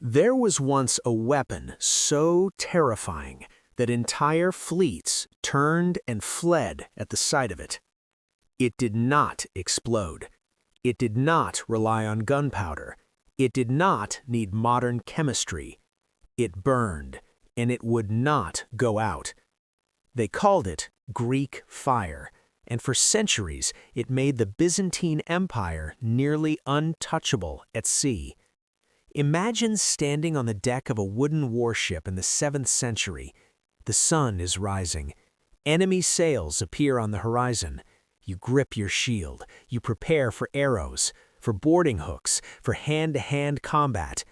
There was once a weapon so terrifying that entire fleets turned and fled at the sight of it. It did not explode. It did not rely on gunpowder. It did not need modern chemistry. It burned, and it would not go out. They called it Greek fire, and for centuries it made the Byzantine Empire nearly untouchable at sea. Imagine standing on the deck of a wooden warship in the 7th century. The sun is rising. Enemy sails appear on the horizon. You grip your shield. You prepare for arrows, for boarding hooks, for hand-to-hand combat.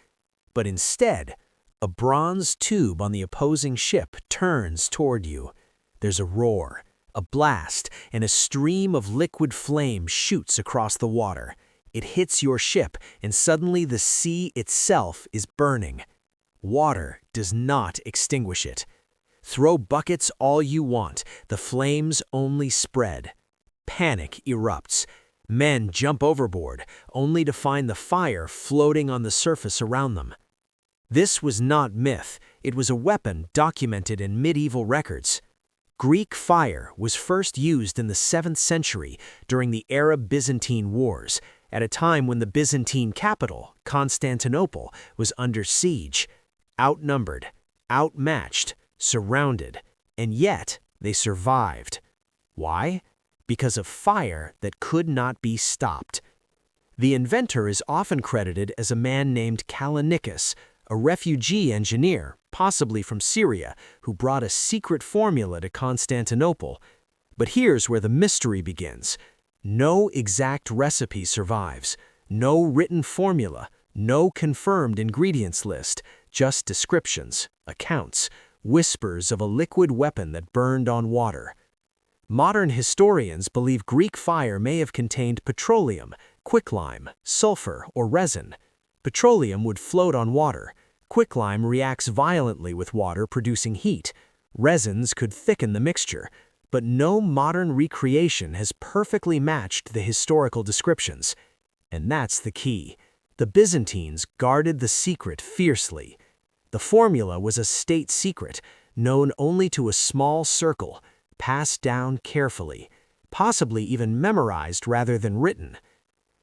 But instead, a bronze tube on the opposing ship turns toward you. There's a roar, a blast, and a stream of liquid flame shoots across the water. It hits your ship, and suddenly the sea itself is burning. Water does not extinguish it. Throw buckets all you want, the flames only spread. Panic erupts. Men jump overboard, only to find the fire floating on the surface around them. This was not myth, it was a weapon documented in medieval records. Greek fire was first used in the 7th century during the Arab-Byzantine Wars, at a time when the Byzantine capital, Constantinople, was under siege, outnumbered, outmatched, surrounded, and yet they survived. Why? Because of fire that could not be stopped. The inventor is often credited as a man named Callinicus, a refugee engineer, possibly from Syria, who brought a secret formula to Constantinople. But here's where the mystery begins. No exact recipe survives, no written formula, no confirmed ingredients list, just descriptions, accounts, whispers of a liquid weapon that burned on water. Modern historians believe Greek fire may have contained petroleum, quicklime, sulfur, or resin. Petroleum would float on water. Quicklime reacts violently with water, producing heat. Resins could thicken the mixture. But no modern recreation has perfectly matched the historical descriptions. And that's the key. The Byzantines guarded the secret fiercely. The formula was a state secret, known only to a small circle, passed down carefully, possibly even memorized rather than written.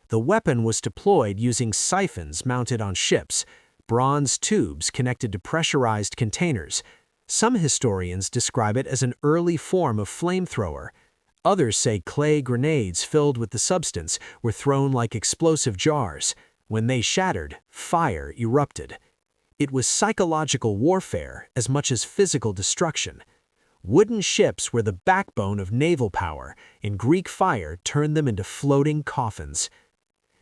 The weapon was deployed using siphons mounted on ships, bronze tubes connected to pressurized containers. Some historians describe it as an early form of flamethrower. Others say clay grenades filled with the substance were thrown like explosive jars. When they shattered, fire erupted. It was psychological warfare as much as physical destruction. Wooden ships were the backbone of naval power, and Greek fire turned them into floating coffins.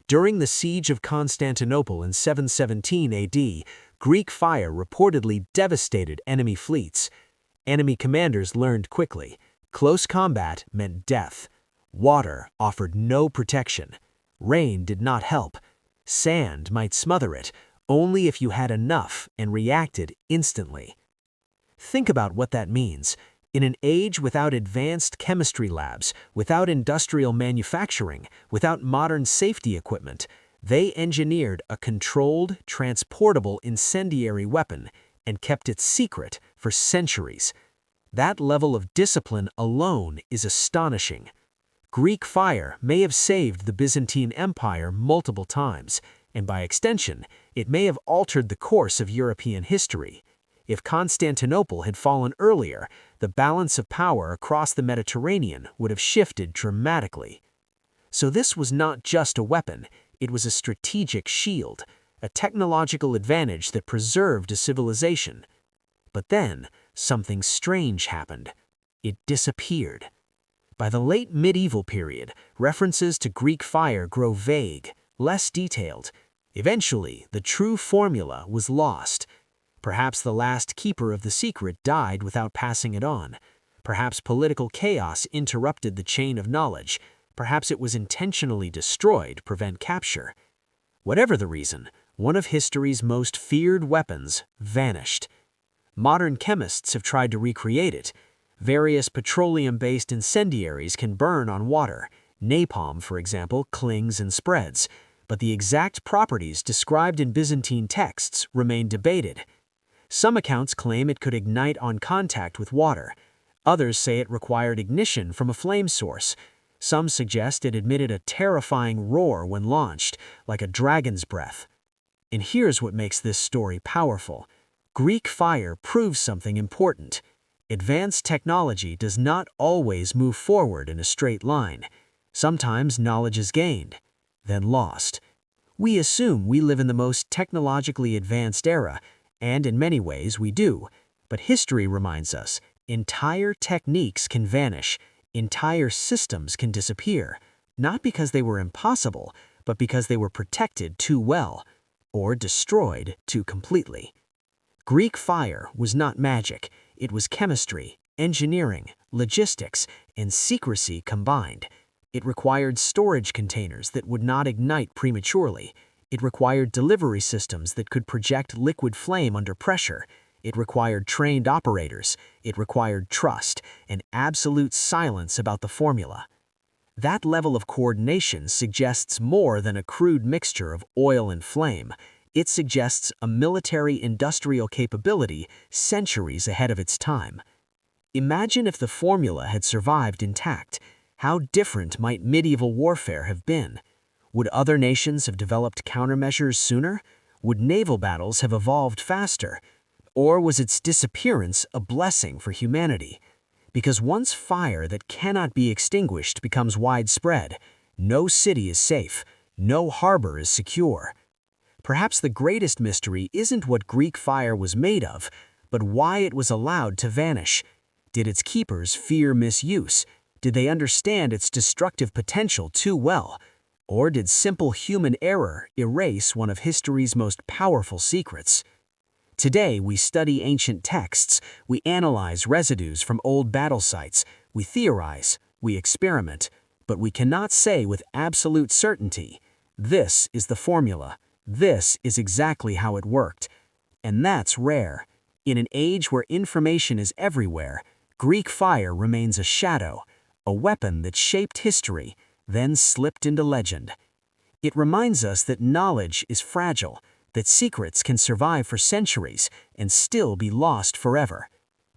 During the siege of Constantinople in 717 AD, Greek fire reportedly devastated enemy fleets. Enemy commanders learned quickly. Close combat meant death. Water offered no protection. Rain did not help. Sand might smother it, only if you had enough and reacted instantly. Think about what that means. In an age without advanced chemistry labs, without industrial manufacturing, without modern safety equipment, they engineered a controlled, transportable incendiary weapon and kept it secret for centuries. That level of discipline alone is astonishing. Greek fire may have saved the Byzantine Empire multiple times, and by extension, it may have altered the course of European history. If Constantinople had fallen earlier, the balance of power across the Mediterranean would have shifted dramatically. So this was not just a weapon, it was a strategic shield, a technological advantage that preserved a civilization. But then, something strange happened. It disappeared. By the late medieval period, references to Greek fire grow vague, less detailed. Eventually, the true formula was lost. Perhaps the last keeper of the secret died without passing it on. Perhaps political chaos interrupted the chain of knowledge. Perhaps it was intentionally destroyed to prevent capture. Whatever the reason, one of history's most feared weapons vanished. Modern chemists have tried to recreate it. Various petroleum-based incendiaries can burn on water. Napalm, for example, clings and spreads. but the exact properties described in Byzantine texts remain debated. Some accounts claim it could ignite on contact with water. Others say it required ignition from a flame source. Some suggest it emitted a terrifying roar when launched, like a dragon's breath. And here's what makes this story powerful. Greek fire proves something important. Advanced technology does not always move forward in a straight line. Sometimes knowledge is gained, then lost. We assume we live in the most technologically advanced era, and in many ways we do. But history reminds us, entire techniques can vanish, entire systems can disappear, not because they were impossible, but because they were protected too well, or destroyed too completely. Greek fire was not magic, it was chemistry, engineering, logistics, and secrecy combined. It required storage containers that would not ignite prematurely. It required delivery systems that could project liquid flame under pressure. It required trained operators. It required trust and absolute silence about the formula. That level of coordination suggests more than a crude mixture of oil and flame. It suggests a military-industrial capability centuries ahead of its time. Imagine if the formula had survived intact. How different might medieval warfare have been? Would other nations have developed countermeasures sooner? Would naval battles have evolved faster? Or was its disappearance a blessing for humanity? Because once fire that cannot be extinguished becomes widespread, no city is safe, no harbor is secure. Perhaps the greatest mystery isn't what Greek fire was made of, but why it was allowed to vanish. Did its keepers fear misuse? Did they understand its destructive potential too well? Or did simple human error erase one of history's most powerful secrets? Today, we study ancient texts, we analyze residues from old battle sites, we theorize, we experiment, but we cannot say with absolute certainty, this is the formula, this is exactly how it worked. And that's rare. In an age where information is everywhere, Greek fire remains a shadow, a weapon that shaped history, then slipped into legend. It reminds us that knowledge is fragile, that secrets can survive for centuries and still be lost forever.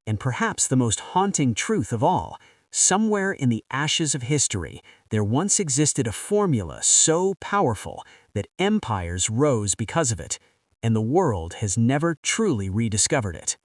And perhaps the most haunting truth of all, somewhere in the ashes of history, there once existed a formula so powerful that empires rose because of it, and the world has never truly rediscovered it.